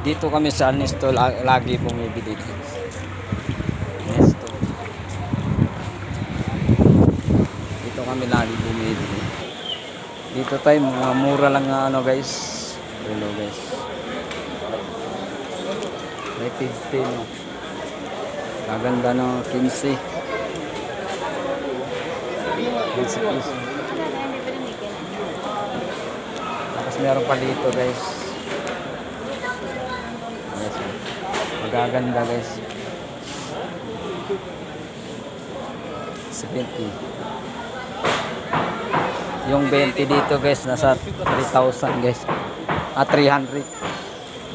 Dito kami sa Nesto lagi bumibili. Nesto. Dito kami lagi bumibili. Dito tayo mga mura lang na ano guys. Hello guys. May 15 no. Kaganda ng 15. 15 piso. Tapos meron pa dito guys. Yes, magaganda guys. 70. Yung 20 dito guys nasa 3,000 guys. 300.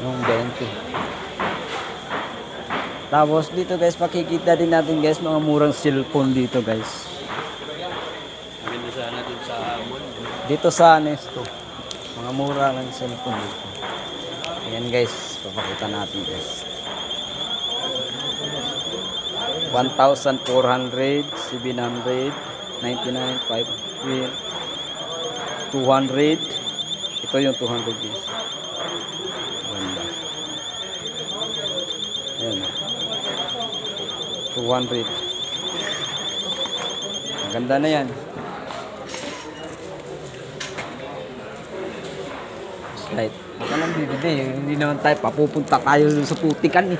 Yung 20. Tapos dito guys makikita din natin guys mga murang cellphone dito guys. Sana din sa mall. Dito sa Nesto. Mga mura ng cellphone dito. Ayan guys, papakita natin guys. 1,400, 700, 99, 500, 200. Ito yung 200 guys. Ganda. Ayan. 200. Maganda na yan. Right. Baka nang bibili. Hindi naman tayo papupunta tayo sa putikan eh.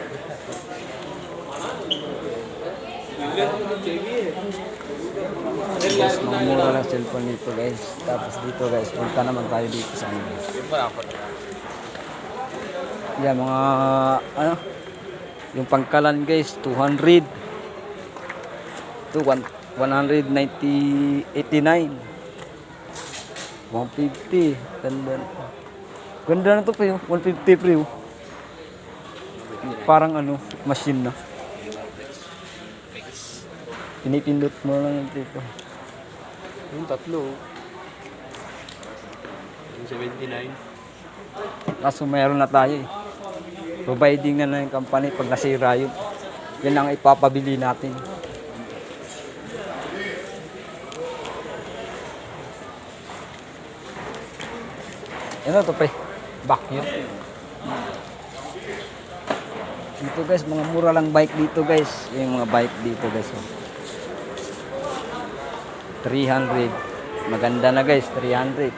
Guys, mga mura lang cellphone dito guys. Tapos dito guys, punta naman tayo dito sa ano. Yan mga ano, yung pangkalan guys, 200. Ito 190, 89. 150. Ganda. Ganda na to pa yun. 150 pre. Parang ano, machine na. Pinipindot mo lang dito. Yung tatlo. Yung 79. Kaso mayroon na tayo eh. Providing na ng company pag nasira yun. Yan ang ipapabili natin. Ano to pre? Vacuum. Dito guys, mga mura lang bike dito guys. Yung mga bike dito guys. 300. Maganda na guys, 300.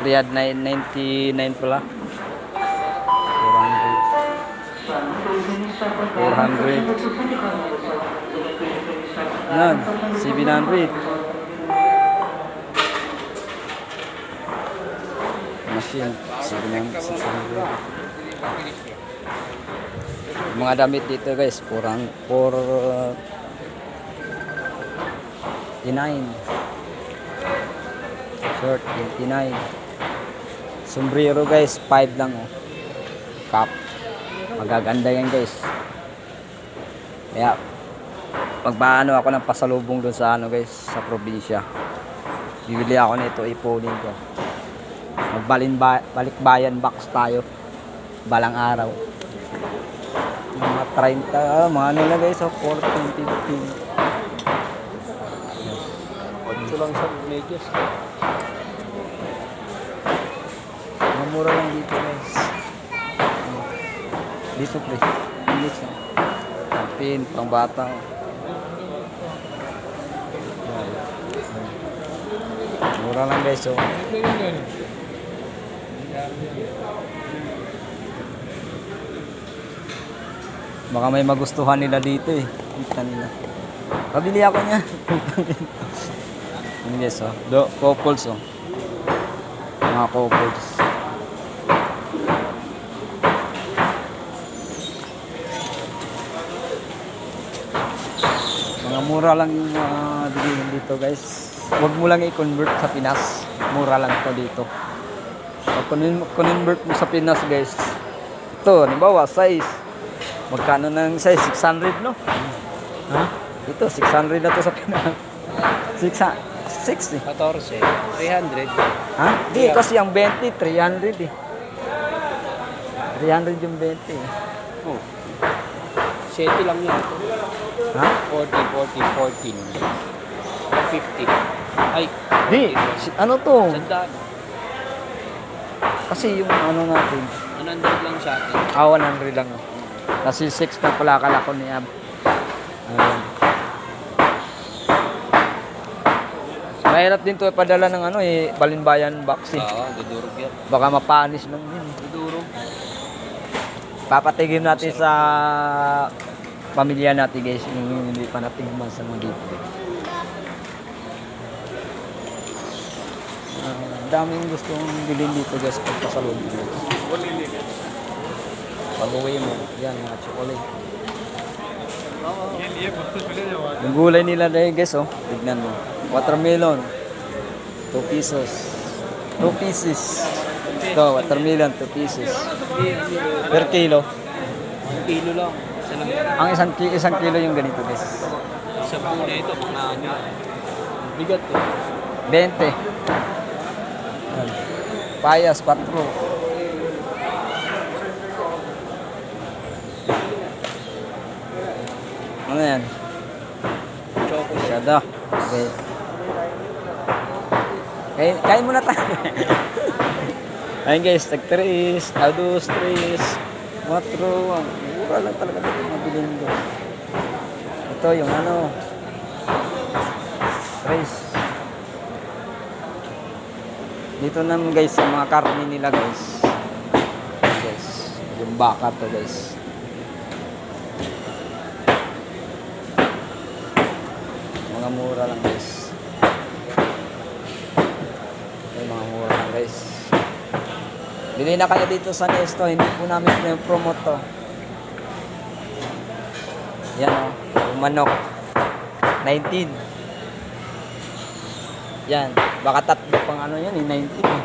399 pala. 400. 400. Yan, 700. Machine, 600. Mga damit dito guys, 409. Shirt, 29. Sombrero guys, 5 lang oh. Cap. Magaganda yan guys. Kaya pagpaano ako ng pasalubong doon sa ano guys, sa probinsya. Bibili ako nito, ipunin ko. Balikbayan box tayo. Balang araw. Mga 30, mga ano na guys, 14, 15. Ito lang sa medyas. Mura lang dito guys. Dito pre. English na. Pin, pang bata. Mura lang guys oh. Baka may magustuhan nila dito eh. Kita nila. Pabili ako niya. Yun guys oh. Couples oh. Mga couples. Mga mura lang yung bilihin dito guys. Huwag mo lang i-convert sa Pinas. Mura lang to dito. Pag convert mo sa Pinas guys. Ito, halimbawa size. Magkano ng size? 600 no? Ha? Ito, 600 na to sa Pinas. 60. 14. 300. Ha? Di, kasi yung 20, 300 eh. 300 yung 20 eh. Oh. 7 lang yan. Ha? 40, 14. 50. Ay, Di, ano to? sandaan. Kasi yung ano natin, 100 lang sa akin. 100 lang. Kasi 6 na pala akala ko ni Ab. Ayan. Mahirap din to ipadala ng ano Balinbayan box eh. Oo, dudurog yan. Baka mapanis lang din. Dudurog. Papatigim natin sa pamilya natin guys, yung hindi pa natigman sa mga dito. Daming gustong bilhin dito guys pagpasalod. Pag-uwi mo, yan mga chocolate. Yung gulay nila dahil guys oh, tignan mo. Watermelon, 2 pesos. 2 pieces. Ito, watermelon, 2 pieces. Per kilo. 1 kilo lang. Isa lang yan. Ang isang kilo yung ganito guys. Sa puno ito, mga ano. Bigat to. 20. Yan. Payas, 4. Ano yan? Choco. Masyado. Okay. Kain muna tayo. Ayun guys, tag 3, 2, 3, 4. Mura lang talaga dito mabilin guys. Ito yung ano. 3. Dito naman guys, sa mga karne nila guys. Guys, yung baka to guys. Mga mura lang guys. Ay, mga mura lang guys. Bili na kayo dito sa Nesto, hindi po namin promote to. Yan o, yung manok. 19. Yan, baka tatlo pang ano yan 19 eh.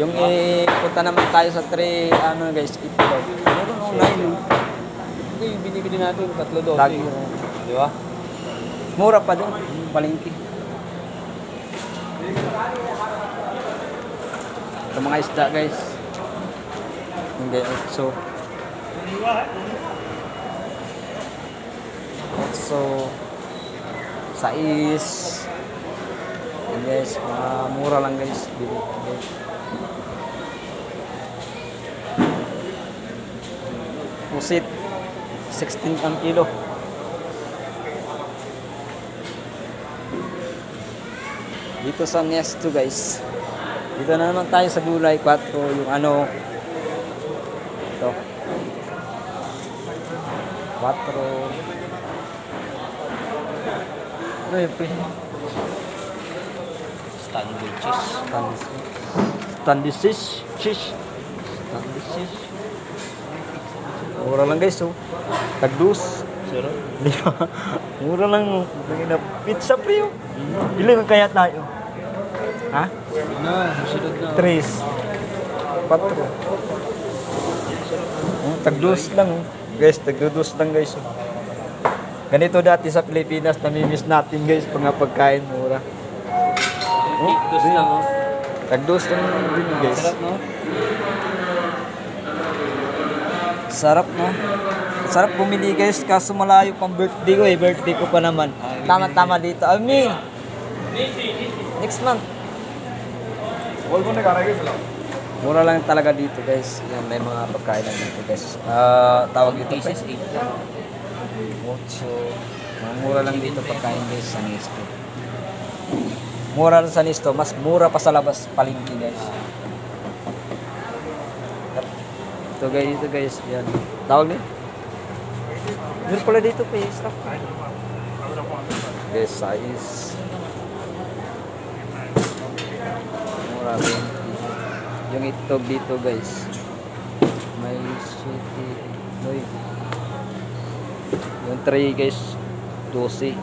Yung punta naman tayo sa 3, ano guys, itlog. Meron o 9. Hindi, yung binibili natin, 3 dosi. Lagi. Di ba? Mura pa doon, palengke. Ito mga isda guys. Hindi, so. Sais. Yan guys, mga mura lang guys. Bili. Okay. Pusit. 16 ang kilo. Dito sa Nesto guys. Dito na naman tayo sa gulay 4, yung ano. Ito. 4. Ano yung pre? Standard cheese. Standish cheese. Mura lang guys oh. Tagdus. Sarap. Di ba? Mura lang oh. Pizza pre oh. Ilan kaya tayo? Ha? Na, masunod na. 3. 4. Tagdus lang oh. Guys, tagdus lang guys oh. Ganito dati sa Pilipinas, namimiss natin guys, mga pagkain mura. Oh, Dos lang, oh. tagdos lang din guys. Sarap, no? Sarap no? Sarap bumili guys, kaso malayo pang birthday ko eh. Birthday ko pa naman. Tama-tama dito. Ami! Next month. Mura lang talaga dito guys. Yan, may mga pagkain lang dito guys. Tawag dito pa. Pieces 8 lang. Mura lang dito pagkain guys sa Nesto. Mura lang sa Nesto, mas mura pa sa labas palengke guys. Ito guys, yan. Tawag din. Meron pala dito pa yung stock. Guys, size. Mura rin. Yung itlog dito guys. May city. Noy. Yung tray guys, 12.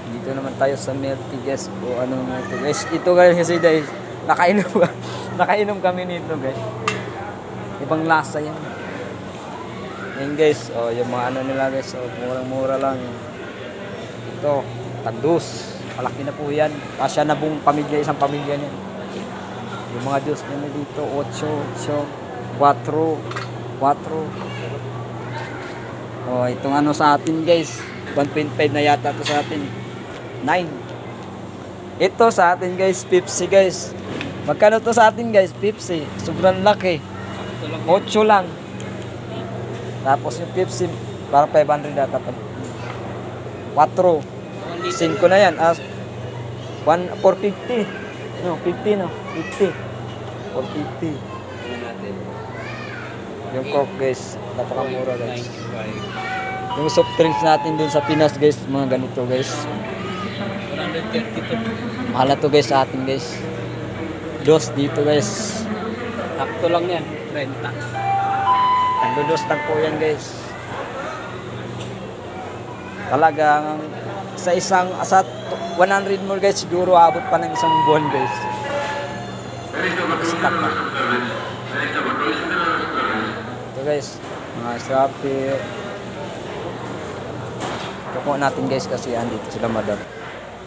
Dito naman tayo sa Melty guys. O ano na ito guys. Ito guys kasi dahil nakainom kami nito guys. Ibang lasa yan. Yan guys. O yung mga ano nila guys. O murang-mura lang. Ito, tandus. Malaki na po yan. Kasya na buong pamilya, isang pamilya niya. Yung mga Diyos nila dito, 8, 4. Oh, itong ano sa atin guys, 1.5 na yata to sa atin. Ito sa atin guys, Pepsi guys. Magkano to sa atin guys, Pepsi? Sobrang laki. 8 lang. Tapos yung Pepsi, para 500 ata. 4. 5 na yan. 450. No, 50 no. 50. 450. Tingnan natin. Yung Coke guys, napakamura guys. 95. Yung soft drinks natin dun sa Pinas guys, mga ganito guys. 132. Mahal na to guys sa atin guys. Dos dito guys. Sakto lang yan. 30. Tagdo-dos lang po yan guys. Talagang sa 100 more guys, siguro abot pa ng isang buwan guys. Stock na. Ito guys, mga Shopee. Kukuha natin guys kasi andito sila madam.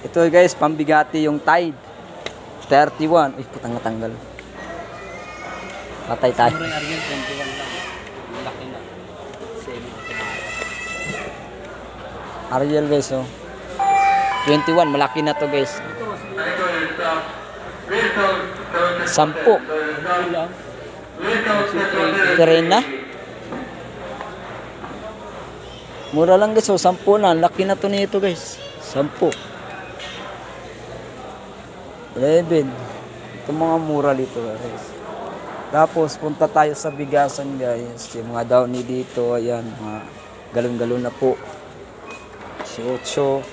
Ito guys, pambigati yung Tide. 31. Uy, putang natanggal. Patay tayo. Mura yung Ariel, 21 lang. Ang laki na. 7. Ariel guys, oh. 21, malaki na to guys. 10. Lang. Tren na. Mura lang guys, oh. 10 na. Laki na to nito guys. 10. 11. Ito mga mura dito guys. Tapos punta tayo sa bigasan guys. Yung mga downy dito, ayan, mga galon-galon na po. 18.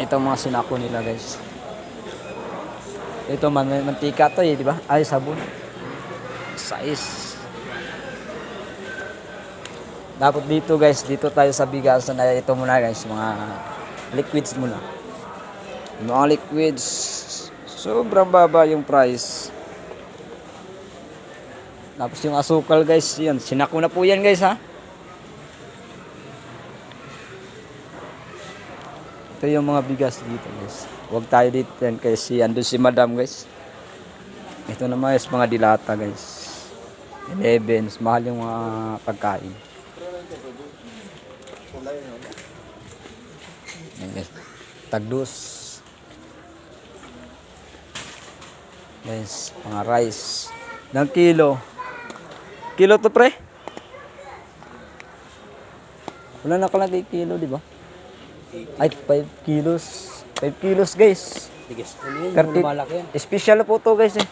Ito mga sinako nila guys. Ito mantika to eh, di ba? Ay, sabon. Size. Dapat dito guys, dito tayo sa bigasan na ito muna guys, mga liquids muna. Mga liquids, sobrang baba yung price. Tapos yung asukal guys, yan, sinako na po yan guys ha. Ito yung mga bigas dito guys. Huwag tayo dito yan kasi andun si madam guys. Ito naman is mga dilata guys. 11, mahal yung mga pagkain. Yan guys. Tagdos. Guys, mga rice. Ng kilo. Kilo to pre? Wala nakalagay kilo, di ba? Ay, 5 kilos. 5 kilos guys. Bigas. Ano yun? 30. Malaki yan. Special na po to guys eh.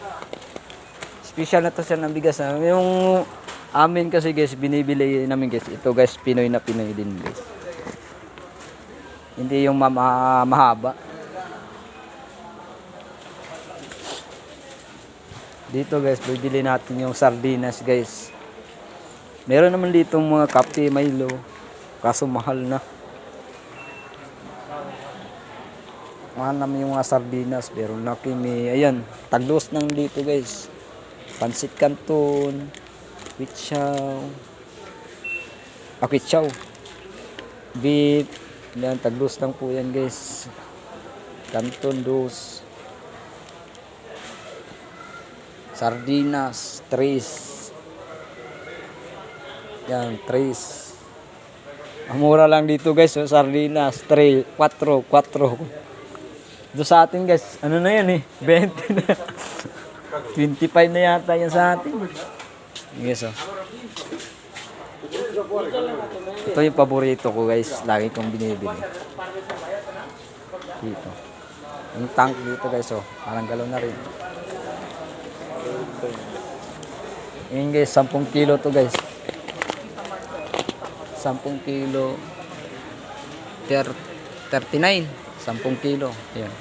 Special na to siya ng bigas. Yung amin kasi guys, binibili namin guys. Ito guys, Pinoy na Pinoy din guys. Hindi yung mahaba. Dito guys, bibili natin yung sardinas guys. Meron naman dito mga kape, Milo. Kaso mahal na. Mahal naman yung mga sardinas. Pero laki may, ayan, taglos nang dito guys. Pansit Canton, Kwitsaw. Kwitsaw. Beef. Yan, taglos lang po yan guys. Canton dos. Sardinas, 3. Yan, 3. Ang mura lang dito guys, so sardinas, 3, 4. Doon sa atin guys, ano na yan eh, 20 na. 25 na yata yan sa atin. Yes, oh. Ito yung paborito ko guys, lagi kong binibili. Dito. Yung tank dito guys, oh, parang galon na rin. Yan guys, 10 kilo to guys. 10 kilo 39, 10 kilo. Ayan.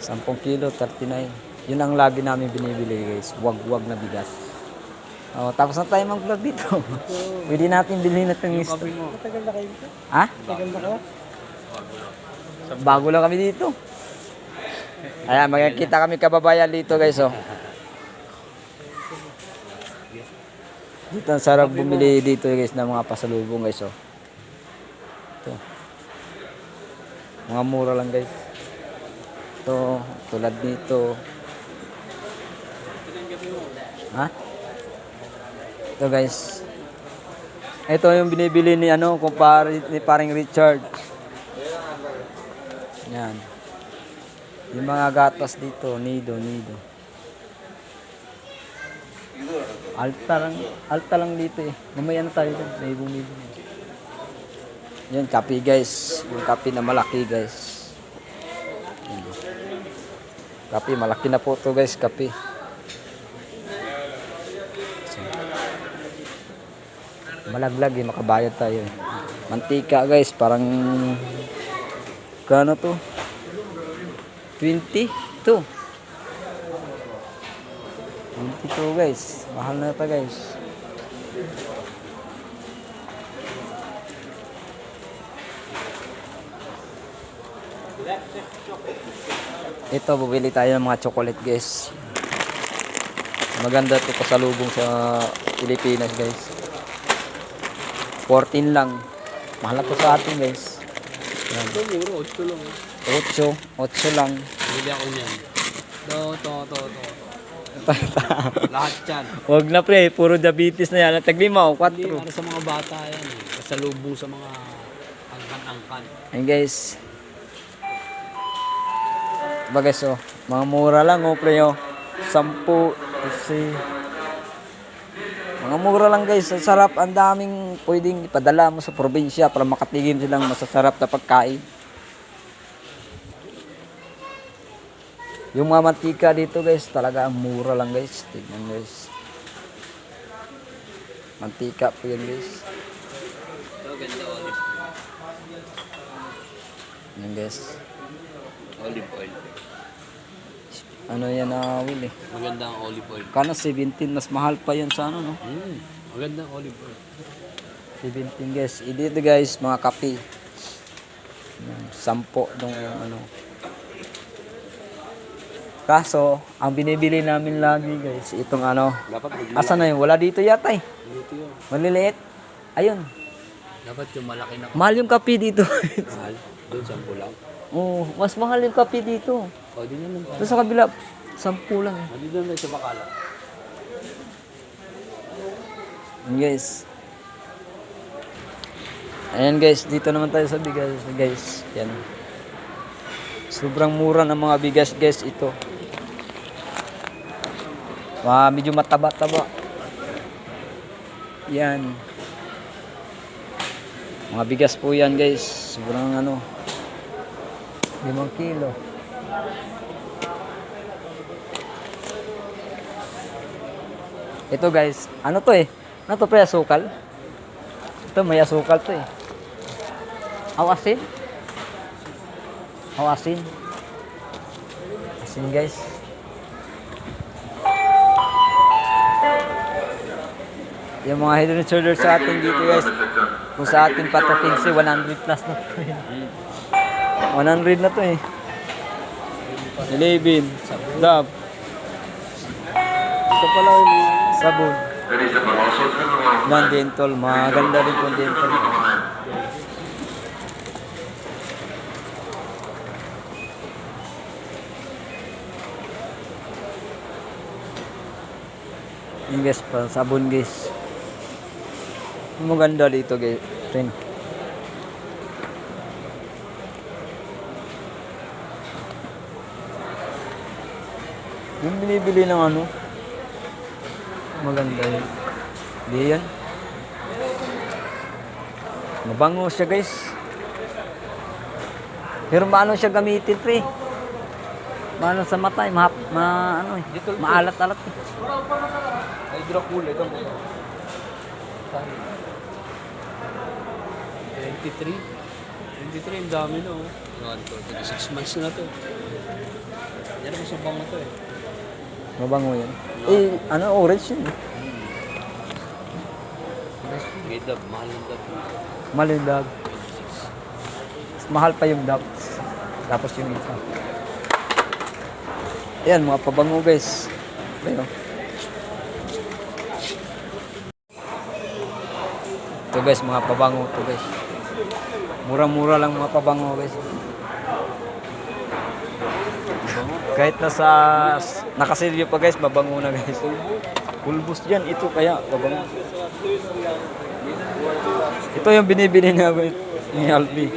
10 kilo 39. Yun ang lagi namin binibili guys. Wag-wag na bigas. Oh, tapos na tayo mag-vlog dito. Pwede natin bilhin na itong isto. Tagal na kayo dito? Ha? Tagal na kayo? Bago lang kami dito. Ayan, magkikita kami kababayan dito guys, oh. Dito ang sarap bumili dito guys ng mga pasalubong guys, oh. Ito. Mga mura lang guys. Ito, tulad nito. Ha? Ito guys. Ito yung binibili ni ano, ni paring Richard. Yan. Yung mga gatas dito, nido. Alta lang dito eh. Mamaya na tayo dun. May bumibili. Yan, kape guys. Yung kape na malaki guys. Yan. Kape, malaki na po to guys, kape. So, malaglag eh, makabayad tayo eh. Mantika guys, parang kano to? 22 guys, mahal na ito guys. Ito, bubili tayo ng mga chocolate guys. Maganda ito pasalubong sa Pilipinas guys. 14 lang. Mahal na to sa atin guys. Yan. Ito, euro, 8 lang. 8 lang. Bili ako niyan. To. Lahat yan. Wag na pre, puro diabetes na yan. Taglima o Hindi, 4. para sa mga bata yan eh. Kasalubong sa mga angkan-angkan. Ayan guys. Ba guys oh, mga mura lang oh pre oh. 10 kasi mga mura lang guys. Ang sarap, ang daming pwedeng ipadala mo sa probinsya para makatigim silang masasarap na pagkain. Yung mga mantika dito guys, talaga ang mura lang guys. Tignan guys. Mantika po yan guys. Ito, ganda olive. Yan guys. Olive oil. Ano yan na Will eh. Maganda ang olive oil. Kana 17, mas mahal pa yan sa ano no. Maganda ang olive oil. 17 guys. Dito guys, mga kape. 10 dong ano. Kaso, ang binibili namin lagi guys, itong ano. Dapat bigla. Asa na yun? Wala dito yata eh. Dito yun. Maliliit. Ayun. Dapat yung malaki na Mahal yung kape dito. mahal. Doon, 10 lang. Oo, mas mahal yung kape dito. O, di naman. Doon sa kabila, 10 lang eh. Hindi doon sa bakala. Yan, guys. Ayan guys, dito naman tayo sa bigas guys. Yan. Sobrang mura ng mga bigas guys ito. Medyo mataba-taba. Yan. Mga bigas po yan guys. Sobrang ano. 5 kilo. Ito guys, ano to eh? Ano to pre, asukal? Ito may asukal to eh. Asin? Asin. Asin guys. Yung mga head and shoulders sa atin dito guys. Kung sa atin patukin si 100 plus na to eh. 100 na to eh. 11. Dab. Ito pala yung Sabon. Non-dental. Maganda rin itong dental. Yung guys pa. Sabon guys. Maganda dito guys. Rin. Yung binibili ng ano. Maganda yun. Di yan. Mabango siya guys. Pero maano siya gamitin pre. Maano sa mata eh. Ano eh. Maalat-alat eh. hydrocool. Ito mo. 23. 23, ang dami na oh. 6 months na to. Yan ang masubang na to eh. Mabango yan. Eh, ano, orange yun. May dab, mahal yung dab. Mahal yung dab. Mas mahal pa yung dab. Tapos yung isa. Ayan, mga pabango guys. Ayan. Ito guys, mga pabango ito guys. Mura-mura lang mga pabango guys. Kahit nasa Nakasilyo pa guys, mabango na guys. Pulbos yan, ito kaya mabango. Ito yung binibili namin ni Albi.